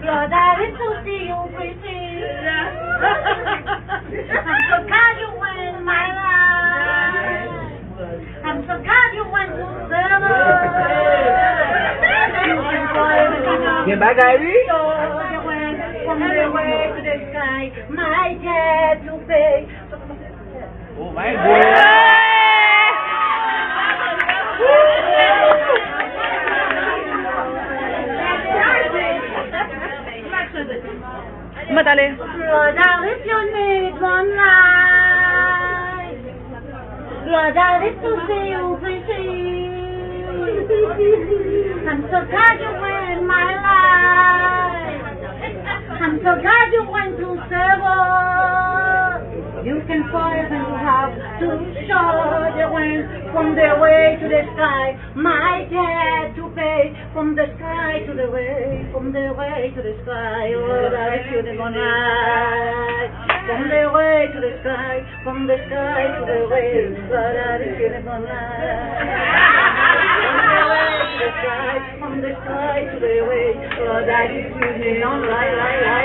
Lord, I wish to see you pretty. I'm so glad you went my life. I'm so glad you went to seven. Get back, Ivy. So you went from the way to the sky, my debt to pay. Oh my God. Madali. Lord, I wish you need one life. Lord, I wish to see you pretty. I'm so glad you went my life. I'm so glad you went to seven. You can fight and you have to show the wind from the way to the sky. My debt to pay from the sky to the way, from the way to the sky. Oh, that is beautiful night. From the way to the sky, from the sky to the way. Oh, that is beautiful night. From the sky to the way. Oh, that is beautiful night.